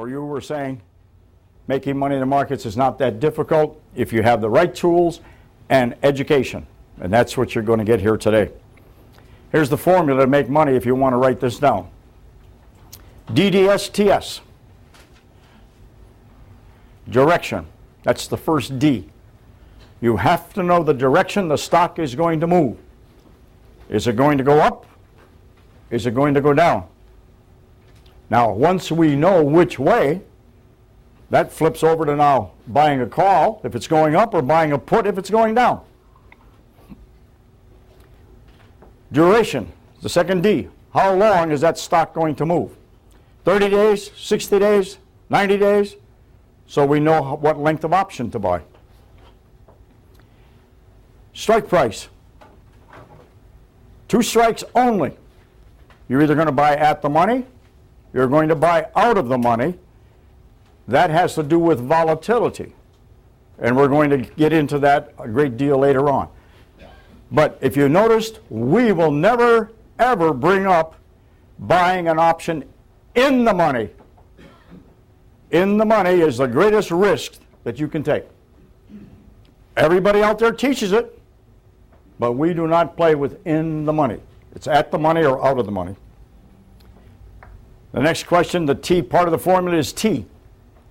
for you were saying making money in the markets is not that difficult if you have the right tools and education. And that's what you're going to get here today. Here's the formula to make money if you want to write this down. DDSTS. Direction. That's the first D. You have to know the direction the stock is going to move. Is it going to go up? Is it going to go down? Now, once we know which way, that flips over to now buying a call if it's going up or buying a put if it's going down. Duration, the second D. How long is that stock going to move? 30 days, 60 days, 90 days? So we know what length of option to buy. Strike price. 2 strikes only. You're either going to buy at the money, you're going to buy out of the money. That has to do with volatility. And we're going to get into that a great deal later on. But if you noticed, we will never, ever bring up buying an option in the money. In the money is the greatest risk that you can take. Everybody out there teaches it, but we do not play with in the money. It's at the money or out of the money. The next question, the T part of the formula is T,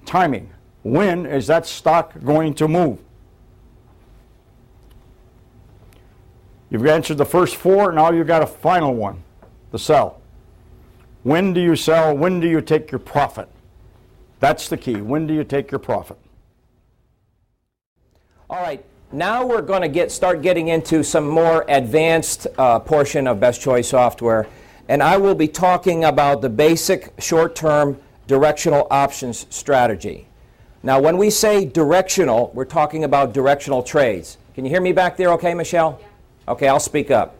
timing. When is that stock going to move? You've answered the first 4, now you've got a final one, the sell. When do you sell? When do you take your profit? That's the key. When do you take your profit? All right, now we're going to start getting into some more advanced portion of Best Choice software, and I will be talking about the basic short-term directional options strategy. Now, when we say directional, we're talking about directional trades. Can you hear me back there okay, Michelle? Yeah. Okay, I'll speak up.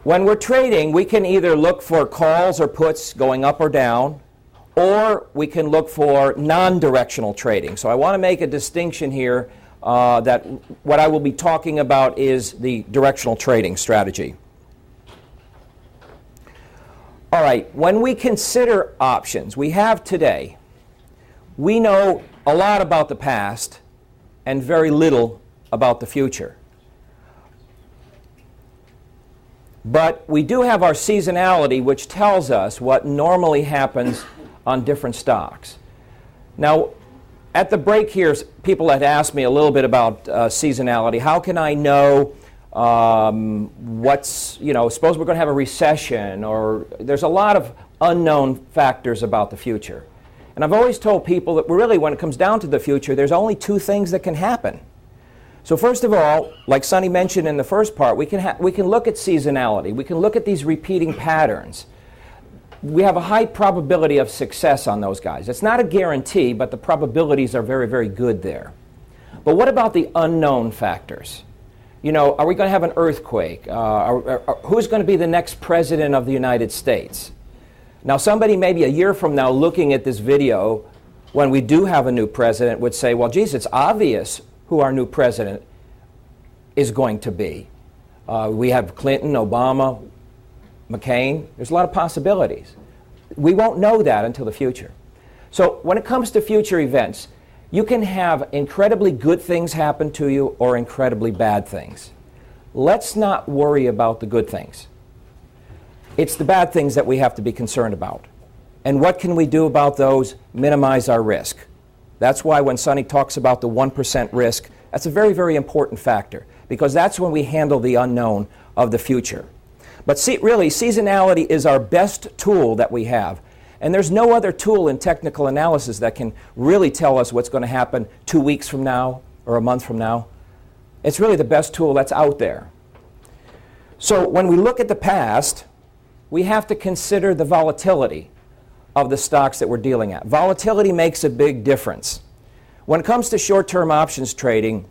When we're trading, we can either look for calls or puts going up or down, or we can look for non-directional trading. So I want to make a distinction here that what I will be talking about is the directional trading strategy. All right, when we consider options, we have today, we know a lot about the past and very little about the future. But we do have our seasonality, which tells us what normally happens on different stocks. Now, at the break here, people had asked me a little bit about seasonality. How can I know suppose we're going to have a recession, or there's a lot of unknown factors about the future. And I've always told people that really, when it comes down to the future, there's only 2 things that can happen. So first of all, like Sonny mentioned in the first part, we can look at seasonality. We can look at these repeating patterns. We have a high probability of success on those guys. It's not a guarantee, but the probabilities are very, very good there. But what about the unknown factors? You know, are we going to have an earthquake? Who's going to be the next president of the United States? Now, somebody maybe a year from now looking at this video, when we do have a new president, would say, well, geez, it's obvious who our new president is going to be. We have Clinton, Obama, McCain. There's a lot of possibilities. We won't know that until the future. So when it comes to future events, you can have incredibly good things happen to you or incredibly bad things. Let's not worry about the good things. It's the bad things that we have to be concerned about. And what can we do about those? Minimize our risk. That's why when Sonny talks about the 1% risk, that's a very, very important factor, because that's when we handle the unknown of the future. But really, seasonality is our best tool that we have. And there's no other tool in technical analysis that can really tell us what's going to happen 2 weeks from now or a month from now. It's really the best tool that's out there. So when we look at the past, we have to consider the volatility of the stocks that we're dealing at. Volatility makes a big difference. When it comes to short-term options trading,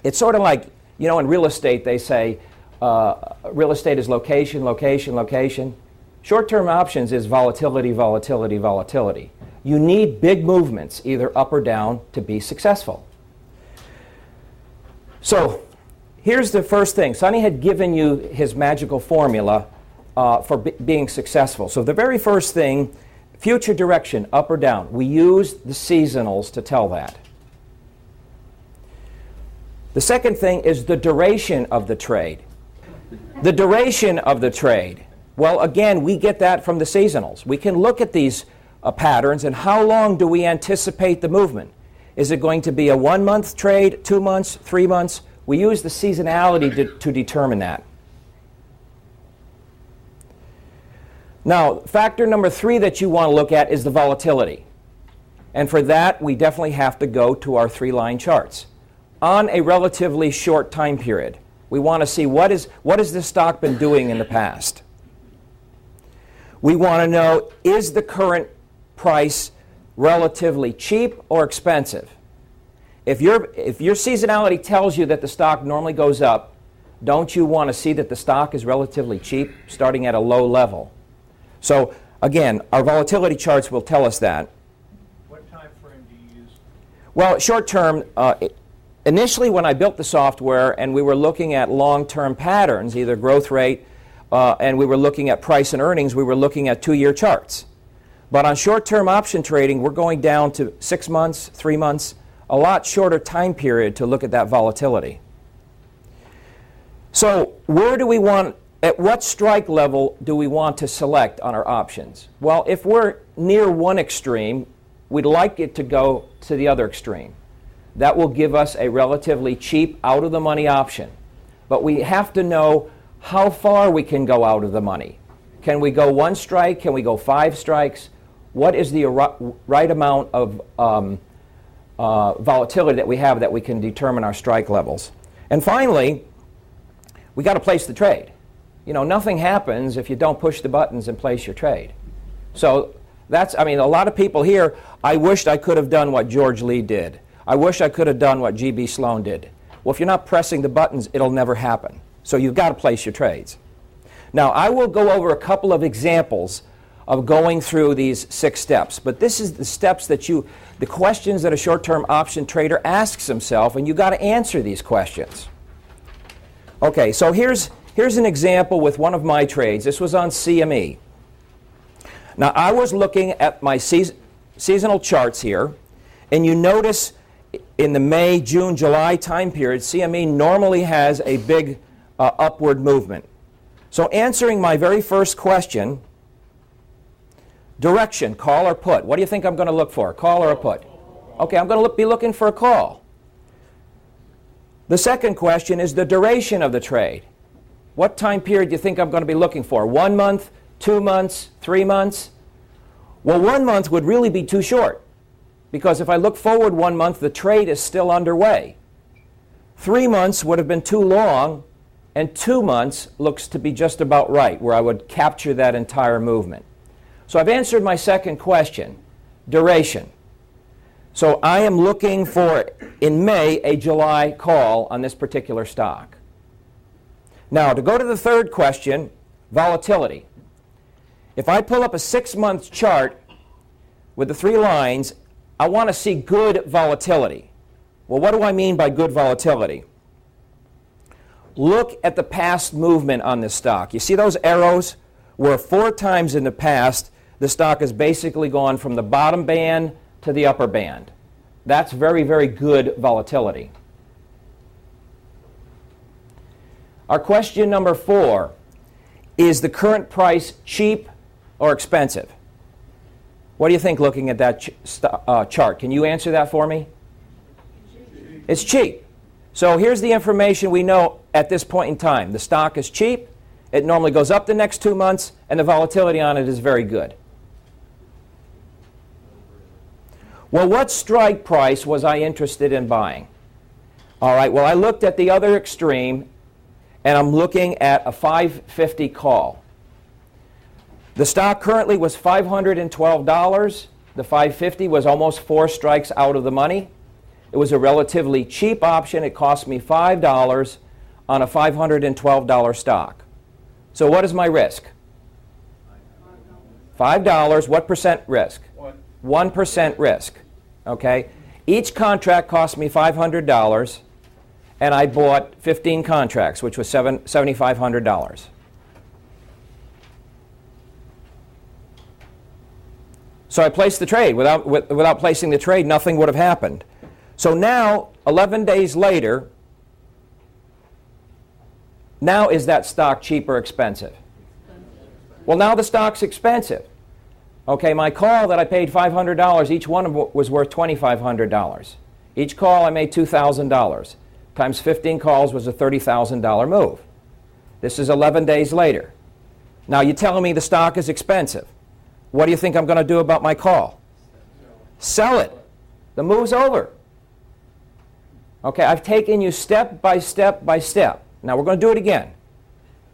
it's sort of like, you know, in real estate they say real estate is location, location, location. Short-term options is volatility, volatility, volatility. You need big movements, either up or down, to be successful. So here's the first thing. Sonny had given you his magical formula for being successful. So the very first thing, Future direction, up or down. We use the seasonals to tell that. The second thing is the duration of the trade. The duration of the trade. Well, again, we get that from the seasonals. We can look at these patterns and how long do we anticipate the movement? Is it going to be a 1 month trade, 2 months, 3 months? We use the seasonality to determine that. Now, factor number 3 that you want to look at is the volatility. And for that, we definitely have to go to our 3-line charts. On a relatively short time period, we want to see what has this stock been doing in the past. We want to know, is the current price relatively cheap or expensive? If your seasonality tells you that the stock normally goes up, don't you want to see that the stock is relatively cheap, starting at a low level? So again, our volatility charts will tell us that. What time frame do you use? Well, short term, initially when I built the software and we were looking at long-term patterns, either growth rate, and we were looking at price and earnings, we were looking at 2-year charts. But on short-term option trading, we're going down to 6 months, 3 months, a lot shorter time period to look at that volatility. So where do we want, at what strike level do we want to select on our options? Well, if we're near one extreme, we'd like it to go to the other extreme. That will give us a relatively cheap, out-of-the-money option. But we have to know how far we can go out of the money. Can we go 1 strike? Can we go 5 strikes? What is the right amount of volatility that we have that we can determine our strike levels? And finally, we got to place the trade. You know, nothing happens if you don't push the buttons and place your trade. So that's, I mean, a lot of people here, I wished I could have done what George Lee did. I wish I could have done what G.B. Sloan did. Well, if you're not pressing the buttons, it'll never happen. So you've got to place your trades. Now, I will go over a couple of examples of going through these 6 steps. But this is the steps that the questions that a short-term option trader asks himself, and you've got to answer these questions. Okay, so here's an example with one of my trades. This was on CME. Now, I was looking at my seasonal charts here, and you notice in the May, June, July time period, CME normally has a big upward movement. So answering my very first question, direction, call or put. What do you think I'm going to look for, call or a put? Okay, I'm going to be looking for a call. The second question is the duration of the trade. What time period do you think I'm going to be looking for? 1 month, 2 months, 3 months? Well, 1 month would really be too short, because if I look forward 1 month, the trade is still underway. 3 months would have been too long, and 2 months looks to be just about right, where I would capture that entire movement. So I've answered my second question, duration. So I am looking for, in May, a July call on this particular stock. Now, to go to the third question, volatility. If I pull up a 6-month chart with the 3 lines, I want to see good volatility. Well, what do I mean by good volatility? Look at the past movement on this stock. You see those arrows? Where 4 times in the past, the stock has basically gone from the bottom band to the upper band. That's very, very good volatility. Our question number 4, is the current price cheap or expensive? What do you think looking at that chart? Can you answer that for me? It's cheap. So here's the information we know at this point in time. The stock is cheap. It normally goes up the next 2 months, and the volatility on it is very good. Well, what strike price was I interested in buying? All right, well, I looked at the other extreme, and I'm looking at a 550 call. The stock currently was $512. The 550 was almost 4 strikes out of the money. It was a relatively cheap option. It cost me $5 on a $512 stock. So what is my risk? $5. What percent risk? 1% risk. Okay? Each contract cost me $500, and I bought 15 contracts, which was $7,500. So I placed the trade. Without placing the trade, nothing would have happened. So now, 11 days later, now is that stock cheap or expensive? Well, now the stock's expensive. Okay, my call that I paid $500, each one was worth $2,500. Each call I made $2,000. Times 15 calls was a $30,000 move. This is 11 days later. Now you're telling me the stock is expensive. What do you think I'm going to do about my call? Sell it. The move's over. Okay, I've taken you step by step by step. Now we're going to do it again.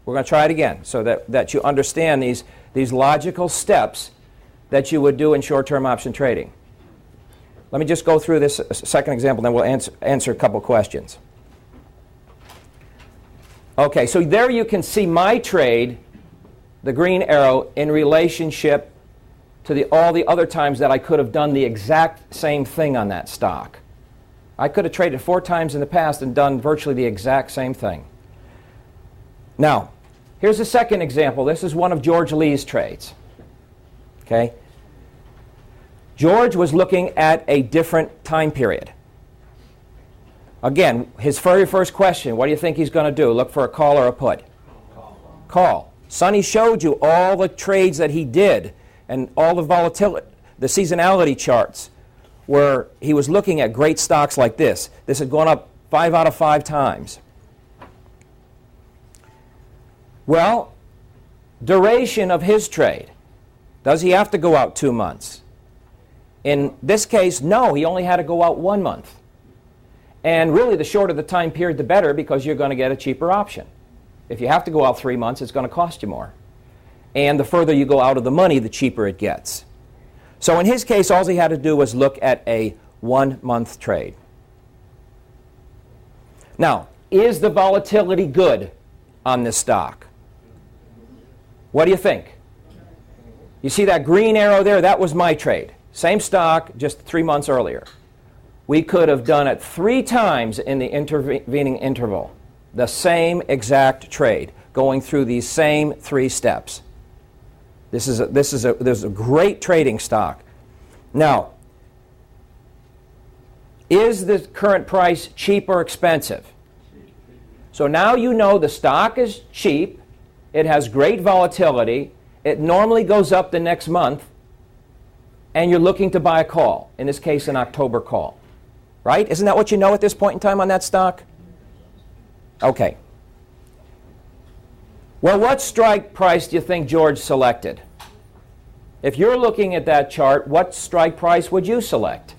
We're going to try it again so that you understand these logical steps that you would do in short-term option trading. Let me just go through this second example, then we'll answer a couple questions. Okay, so there you can see my trade, the green arrow, in relationship to all the other times that I could have done the exact same thing on that stock. I could have traded 4 times in the past and done virtually the exact same thing. Now, here's the second example. This is one of George Lee's trades. Okay? George was looking at a different time period. Again, his very first question, what do you think he's going to do? Look for a call or a put? Call. Sonny showed you all the trades that he did and all the volatility, the seasonality charts, where he was looking at great stocks like this. This had gone up 5 out of 5 times. Well, duration of his trade. Does he have to go out 2 months? In this case, no, he only had to go out 1 month. And really, the shorter the time period, the better, because you're going to get a cheaper option. If you have to go out 3 months, it's going to cost you more. And the further you go out of the money, the cheaper it gets. So in his case, all he had to do was look at a 1-month trade. Now, is the volatility good on this stock? What do you think? You see that green arrow there? That was my trade. Same stock, just 3 months earlier. We could have done it 3 times in the intervening interval. The same exact trade, going through these same 3 steps. This is a great trading stock. Now, is the current price cheap or expensive? So now you know the stock is cheap. It has great volatility. It normally goes up the next month. And you're looking to buy a call, in this case an October call. Right? Isn't that what you know at this point in time on that stock? Okay. Well, what strike price do you think George selected? If you're looking at that chart, what strike price would you select?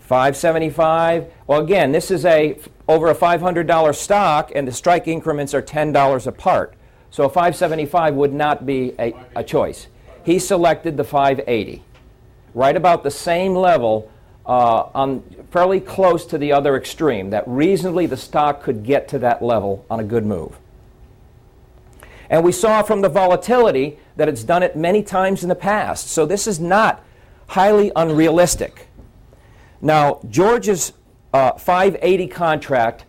$5.75. Well, again, this is over a $500 stock, and the strike increments are $10 apart. So a $5.75 would not be a choice. He selected the $5.80, right about the same level, fairly close to the other extreme, that reasonably the stock could get to that level on a good move. And we saw from the volatility that it's done it many times in the past. So this is not highly unrealistic. Now, George's $5.80 contract,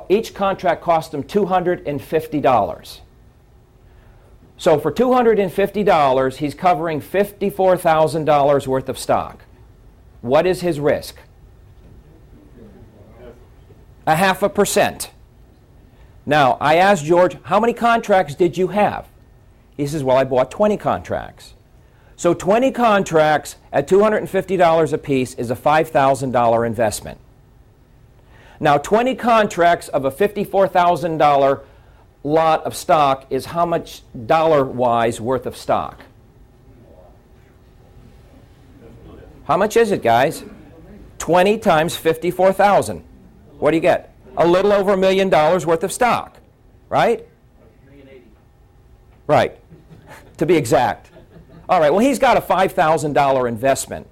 each contract cost him $250. So for $250, he's covering $54,000 worth of stock. What is his risk? 0.5%. Now, I asked George, how many contracts did you have? He says, well, I bought 20 contracts. So 20 contracts at $250 a piece is a $5,000 investment. Now, 20 contracts of a $54,000 lot of stock is how much dollar-wise worth of stock? How much is it, guys? 20 times 54,000. What do you get? A little over $1 million worth of stock, right? Right, to be exact. All right, well, he's got a $5,000 investment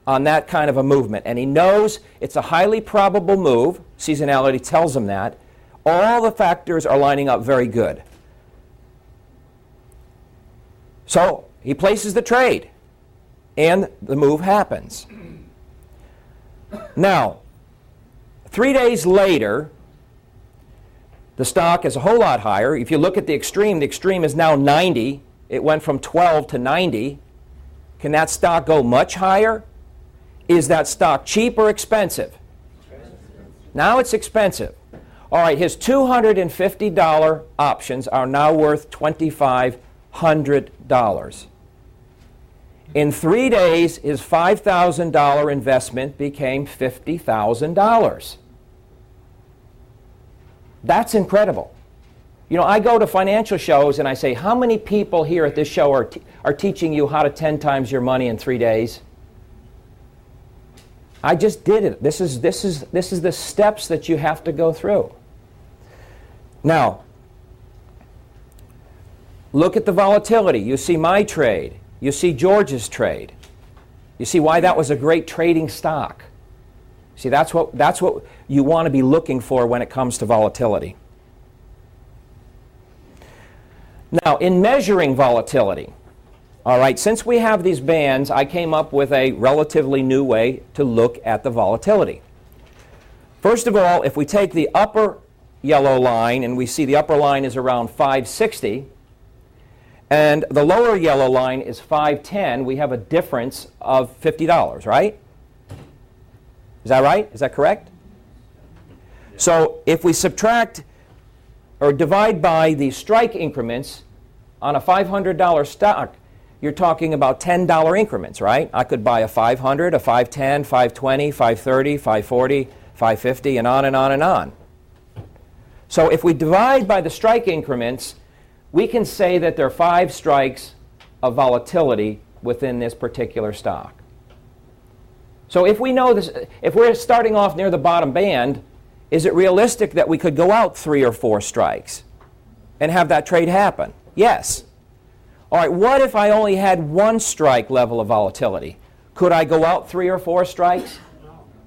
on that kind of a movement, and he knows it's a highly probable move. Seasonality tells him that. All the factors are lining up very good. So he places the trade, and the move happens. Now, 3 days later, the stock is a whole lot higher. If you look at the extreme is now 90. It went from 12 to 90. Can that stock go much higher? Is that stock cheap or expensive? Now it's expensive. All right, his $250 options are now worth $2,500. In 3 days, his $5,000 investment became $50,000. That's incredible. You know, I go to financial shows and I say, how many people here at this show are teaching you how to 10 times your money in 3 days? I just did it. This is the steps that you have to go through. Now, look at the volatility. You see my trade. You see George's trade. You see why that was a great trading stock. See, that's what you want to be looking for when it comes to volatility. Now, in measuring volatility, all right, since we have these bands, I came up with a relatively new way to look at the volatility. First of all, if we take the upper yellow line, and we see the upper line is around 560, and the lower yellow line is 510, we have a difference of $50, right? Is that right? Is that correct? So if we subtract or divide by the strike increments on a $500 stock, you're talking about $10 increments, right? I could buy a 500, a 510, 520, 530, 540, 550, and on and on and on. So if we divide by the strike increments, we can say that there are 5 strikes of volatility within this particular stock. So if we know this, if we're starting off near the bottom band, is it realistic that we could go out 3 or 4 strikes and have that trade happen? Yes. All right, what if I only had 1 strike level of volatility? Could I go out 3 or 4 strikes?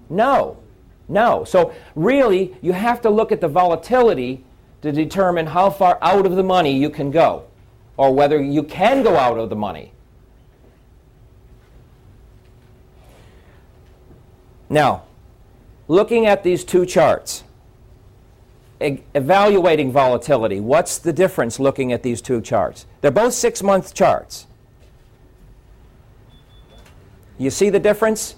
No. No. So really, you have to look at the volatility to determine how far out of the money you can go, or whether you can go out of the money. Now, looking at these 2 charts, evaluating volatility, what's the difference looking at these 2 charts? They're both 6-month charts. You see the difference?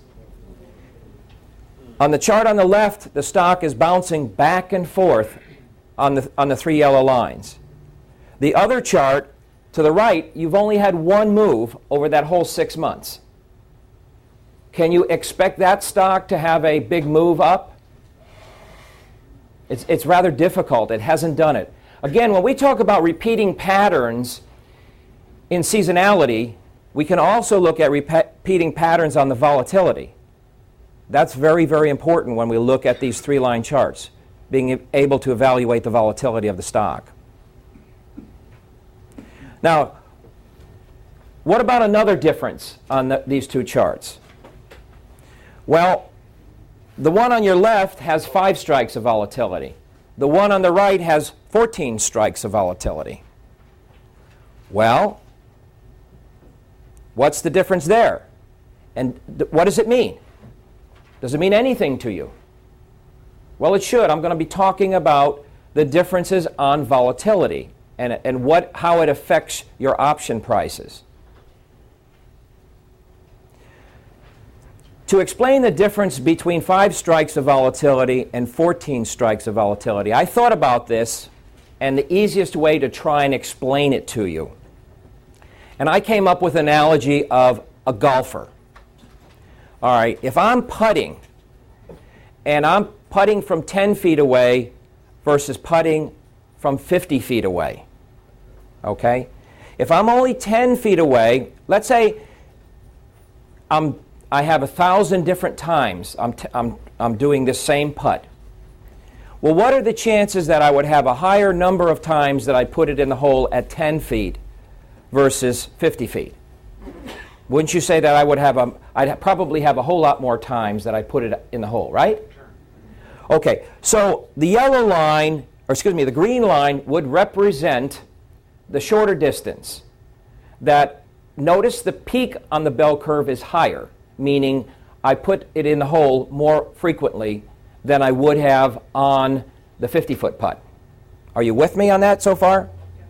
On the chart on the left, the stock is bouncing back and forth on the 3 yellow lines. The other chart to the right, you've only had 1 move over that whole 6 months. Can you expect that stock to have a big move up? It's rather difficult. It hasn't done it. Again, when we talk about repeating patterns in seasonality, we can also look at repeating patterns on the volatility. That's very, very important when we look at these 3-line charts, being able to evaluate the volatility of the stock. Now, what about another difference on these 2 charts? Well, the one on your left has 5 strikes of volatility. The one on the right has 14 strikes of volatility. Well, what's the difference there? And what does it mean? Does it mean anything to you? Well, it should. I'm going to be talking about the differences on volatility and how it affects your option prices. To explain the difference between 5 strikes of volatility and 14 strikes of volatility, I thought about this and the easiest way to try and explain it to you. And I came up with an analogy of a golfer. All right, if I'm putting, and I'm putting from 10 feet away versus putting from 50 feet away, okay? If I'm only 10 feet away, let's say I have 1,000 different times I'm doing this same putt. Well, what are the chances that I would have a higher number of times that I put it in the hole at 10 feet versus 50 feet? Wouldn't you say that I'd probably have a whole lot more times that I put it in the hole, right? Sure. Okay, so the yellow line, the green line would represent the shorter distance. That, notice the peak on the bell curve is higher, meaning I put it in the hole more frequently than I would have on the 50-foot putt. Are you with me on that so far? Yeah.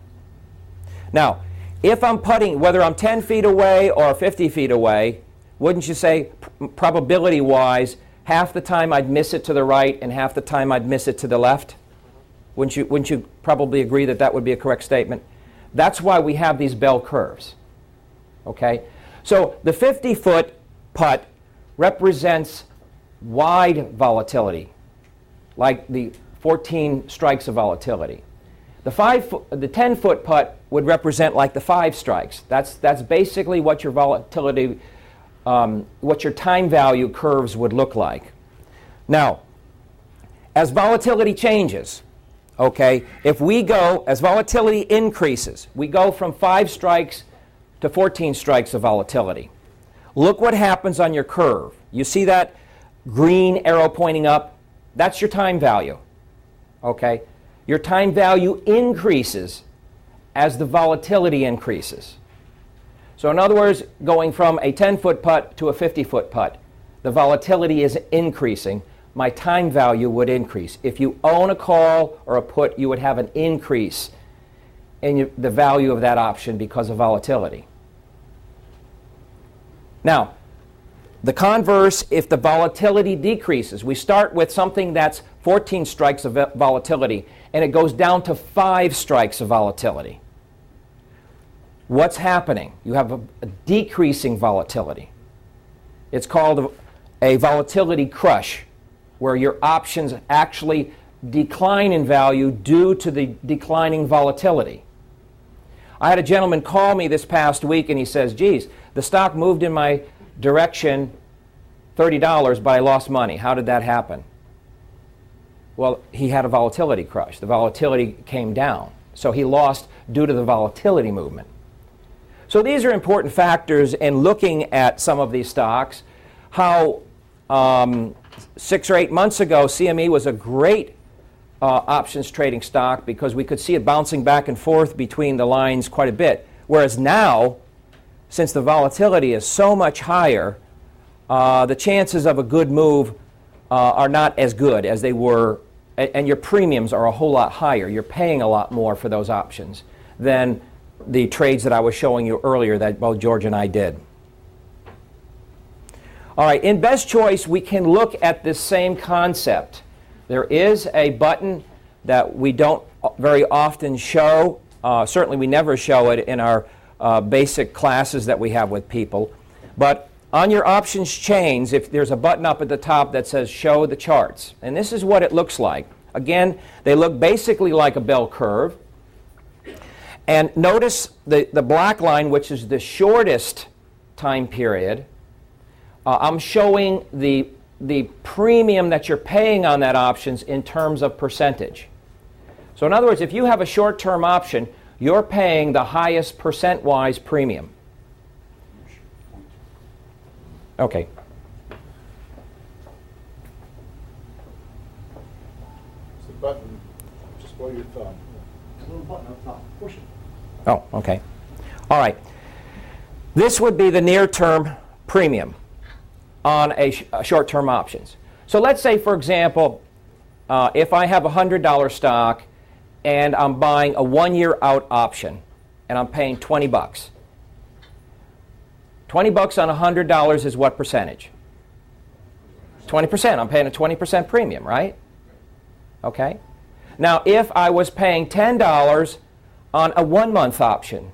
Now, If I'm putting, whether I'm 10 feet away or 50 feet away, wouldn't you say, probability-wise, half the time I'd miss it to the right and half the time I'd miss it to the left? Wouldn't you probably agree that that would be a correct statement? That's why we have these bell curves. Okay? So the 50-foot putt represents wide volatility, like the 14 strikes of volatility. The 10-foot putt would represent like the 5 strikes. That's basically what your volatility, what your time value curves would look like. Now, as volatility changes, okay, if we go, as volatility increases, we go from 5 strikes to 14 strikes of volatility. Look what happens on your curve. You see that green arrow pointing up? That's your time value. Okay? Your time value increases as the volatility increases. So in other words, going from a 10-foot putt to a 50-foot putt, the volatility is increasing. My time value would increase. If you own a call or a put, you would have an increase in the value of that option because of volatility. Now, the converse, if the volatility decreases, we start with something that's 14 strikes of volatility, and it goes down to 5 strikes of volatility. What's happening? You have a decreasing volatility. It's called a volatility crush, where your options actually decline in value due to the declining volatility. I had a gentleman call me this past week and he says, geez, the stock moved in my direction $30, but I lost money. How did that happen? Well, he had a volatility crush. The volatility came down. So he lost due to the volatility movement. So these are important factors in looking at some of these stocks. How 6 or 8 months ago, CME was a great options trading stock because we could see it bouncing back and forth between the lines quite a bit. Whereas now, since the volatility is so much higher, the chances of a good move are not as good as they were, and your premiums are a whole lot higher. You're paying a lot more for those options than the trades that I was showing you earlier that both George and I did. All right, in Best Choice, we can look at this same concept. There is a button that we don't very often show. Certainly we never show it in our basic classes that we have with people. But on your options chains, if there's a button up at the top that says Show the Charts. And this is what it looks like. Again, they look basically like a bell curve. And notice the black line, which is the shortest time period. I'm showing the premium that you're paying on that options in terms of percentage. So in other words, if you have a short-term option, you're paying the highest percent-wise premium. Okay. It's the button just below your thumb. There's a little button up top. Push it. Oh, okay. All right. This would be the near-term premium on a short-term options. So let's say, for example, if I have a $100 stock and I'm buying a 1-year out option and I'm paying $20. $20 on $100 is what percentage? 20%. I'm paying a 20% premium, right? Okay. Now, if I was paying $10 on a 1-month option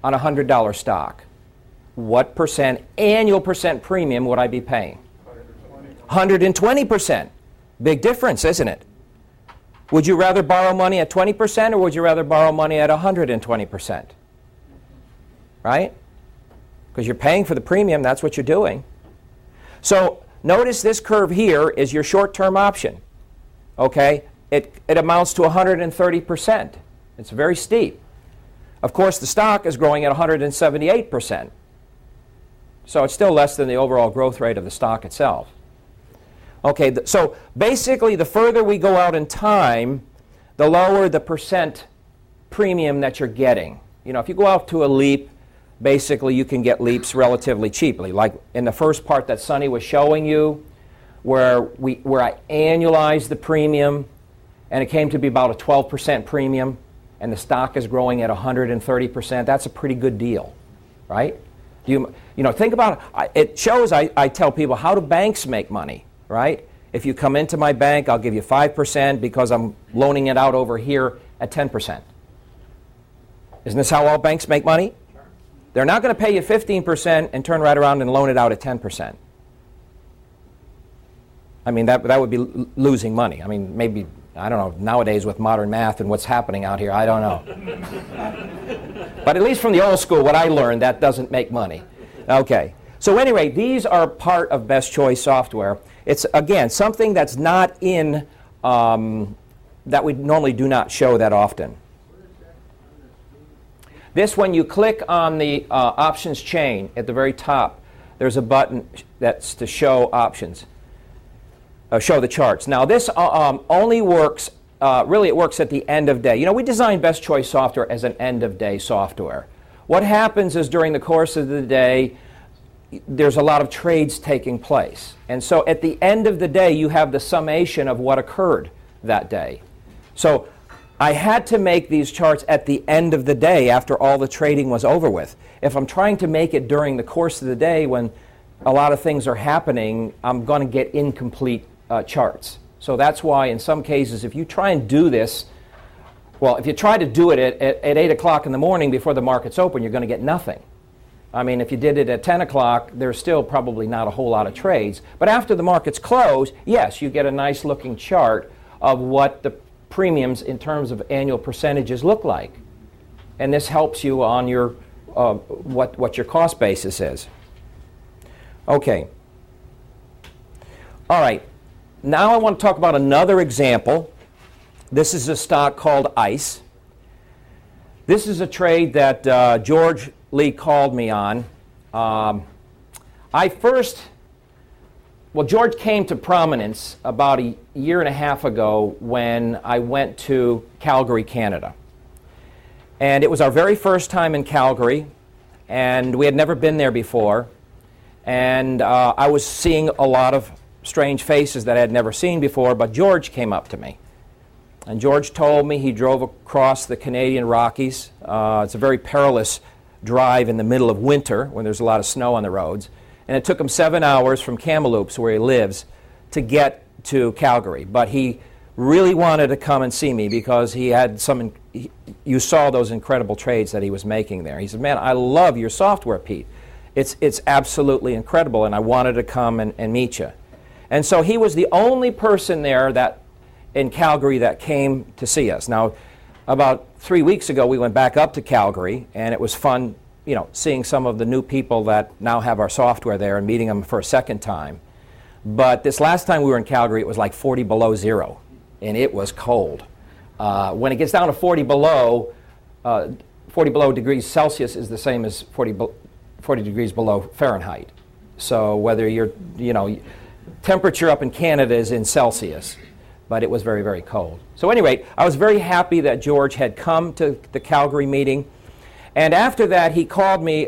on a $100 stock, what percent, annual percent premium would I be paying? 120%. Big difference, isn't it? Would you rather borrow money at 20% or would you rather borrow money at 120%? Right? Because you're paying for the premium, that's what you're doing. So notice this curve here is your short-term option. Okay? It amounts to 130%. It's very steep. Of course, the stock is growing at 178%. So it's still less than the overall growth rate of the stock itself. Okay, so basically the further we go out in time, the lower the percent premium that you're getting. You know, if you go out to a leap, basically you can get leaps relatively cheaply. Like in the first part that Sonny was showing you, where I annualized the premium, and it came to be about a 12% premium. and the stock is growing at 130%, that's a pretty good deal, right? You know, think about it. It shows, I tell people, how do banks make money, right? If you come into my bank, I'll give you 5% because I'm loaning it out over here at 10%. Isn't this how all banks make money? They're not going to pay you 15% and turn right around and loan it out at 10%. I mean, that would be losing money. I mean, maybe, I don't know, nowadays with modern math and what's happening out here, I don't know. But at least from the old school, what I learned, that doesn't make money. Okay. So anyway, these are part of Best Choice software. It's, again, something that's not in, that we normally do not show that often. This, when you click on the options chain at the very top, there's a button that's to show options, show the charts. Now this only works, really it works at the end of day. You know, we designed Best Choice software as an end of day software. What happens is during the course of the day, there's a lot of trades taking place. And so at the end of the day, you have the summation of what occurred that day. So I had to make these charts at the end of the day after all the trading was over with. If I'm trying to make it during the course of the day when a lot of things are happening, I'm going to get incomplete charts. So that's why in some cases, if you try and do this, well, if you try to do it at 8 o'clock in the morning before the market's open, you're going to get nothing. I mean, if you did it at 10 o'clock, there's still probably not a whole lot of trades. But after the markets close, yes, you get a nice looking chart of what the premiums in terms of annual percentages look like. And this helps you on your what your cost basis is. Okay. All right. Now I want to talk about another example. This is a stock called ICE. This is a trade that George Lee called me on. George came to prominence about a year and a half ago when I went to Calgary, Canada. And it was our very first time in Calgary, and we had never been there before. And I was seeing a lot of strange faces that I had never seen before, but George came up to me. And George told me he drove across the Canadian Rockies. It's a very perilous drive in the middle of winter when there's a lot of snow on the roads. And it took him 7 hours from Kamloops, where he lives, to get to Calgary. But he really wanted to come and see me because he had you saw those incredible trades that he was making there. He said, "Man, I love your software, Pete. It's absolutely incredible, and I wanted to come and meet you." And so he was the only person there in Calgary that came to see us. Now, about 3 weeks ago, we went back up to Calgary, and it was fun, you know, seeing some of the new people that now have our software there and meeting them for a second time. But this last time we were in Calgary, it was like 40 below zero, and it was cold. When it gets down to 40 below degrees Celsius is the same as 40 degrees below Fahrenheit. So whether temperature up in Canada is in Celsius, but it was very, very cold. So anyway, I was very happy that George had come to the Calgary meeting. And after that, he called me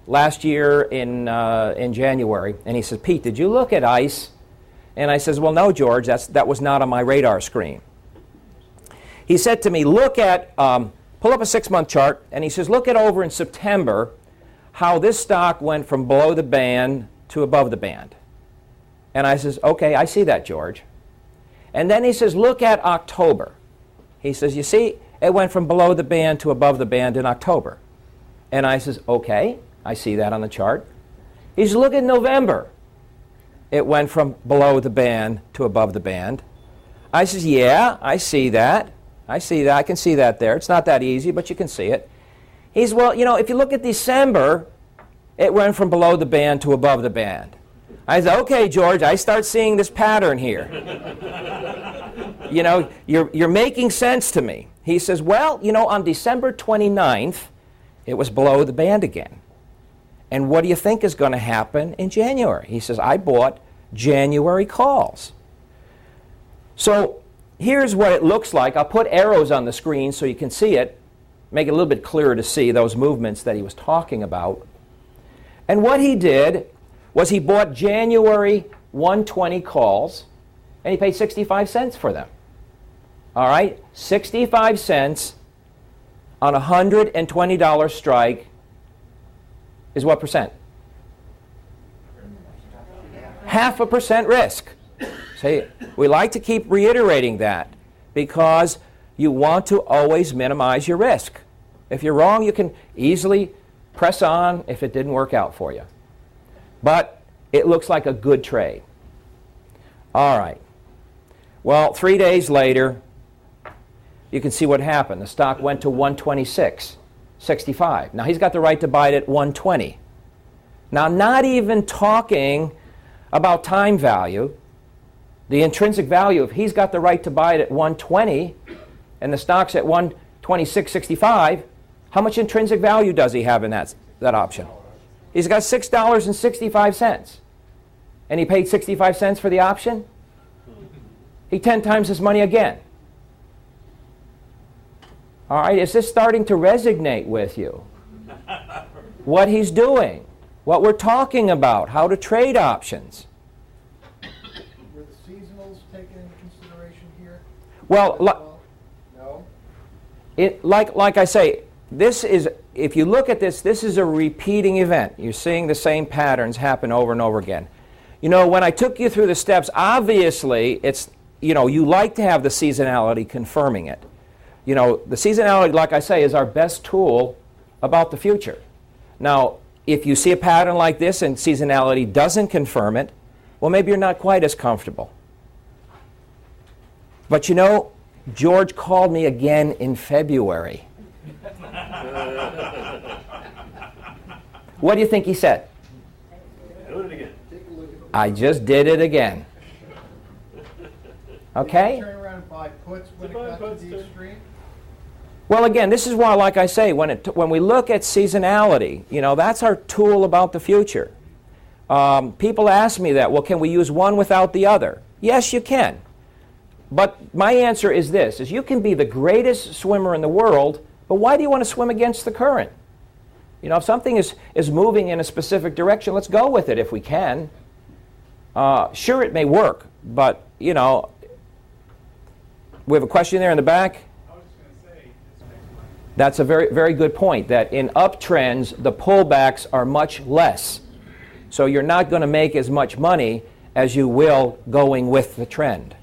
last year in January, and he said, "Pete, did you look at ICE?" And I says, "Well, no, George, that was not on my radar screen." He said to me, pull up a 6-month chart, and he says, look at over in September how this stock went from below the band to above the band. And I says, "Okay, I see that, George." And then he says, look at October. He says, "You see, it went from below the band to above the band in October." And I says, "Okay, I see that on the chart." He says, "Look at November. It went from below the band to above the band." I says, "Yeah, I see that. I see that. I can see that there. It's not that easy, but you can see it." He says, "Well, if you look at December, it went from below the band to above the band." I said, "Okay, George, I start seeing this pattern here. You're making sense to me." He says, "Well, on December 29th, it was below the band again. And what do you think is going to happen in January?" He says, "I bought January calls." So here's what it looks like. I'll put arrows on the screen so you can see it, make it a little bit clearer to see those movements that he was talking about. And what he did was he bought January 120 calls, and he paid 65 cents for them. All right? 65 cents on a $120 strike is what percent? 0.5% risk. See, we like to keep reiterating that because you want to always minimize your risk. If you're wrong, you can easily press on if it didn't work out for you. But it looks like a good trade. All right. Well, 3 days later, you can see what happened. The stock went to 126.65. Now, he's got the right to buy it at 120. Now, not even talking about time value, the intrinsic value, if he's got the right to buy it at 120 and the stock's at 126.65, how much intrinsic value does he have in that option? He's got $6.65. And he paid 65 cents for the option? He 10 times his money again. All right, is this starting to resonate with you? What he's doing, what we're talking about, how to trade options. Were the seasonals taken into consideration here? Well, No? like I say, this is, if you look at this, this is a repeating event. You're seeing the same patterns happen over and over again. You know, when I took you through the steps, obviously, it's, you know, you like to have the seasonality confirming it. You know, the seasonality, like I say, is our best tool about the future. Now, if you see a pattern like this and seasonality doesn't confirm it, well, maybe you're not quite as comfortable. But you know, George called me again in February. What do you think he said? Do it again. I just did it again. Okay? Turn around and buy puts when it got to the extreme? Well, again, this is why, like I say, when we look at seasonality, you know, that's our tool about the future. People ask me that, well, can we use one without the other? Yes, you can. But my answer is this, is you can be the greatest swimmer in the world, but why do you want to swim against the current? You know, if something is moving in a specific direction, let's go with it if we can. Sure, it may work, but, you know, we have a question there in the back. That's a very, very good point, that in uptrends, the pullbacks are much less. So you're not going to make as much money as you will going with the trend.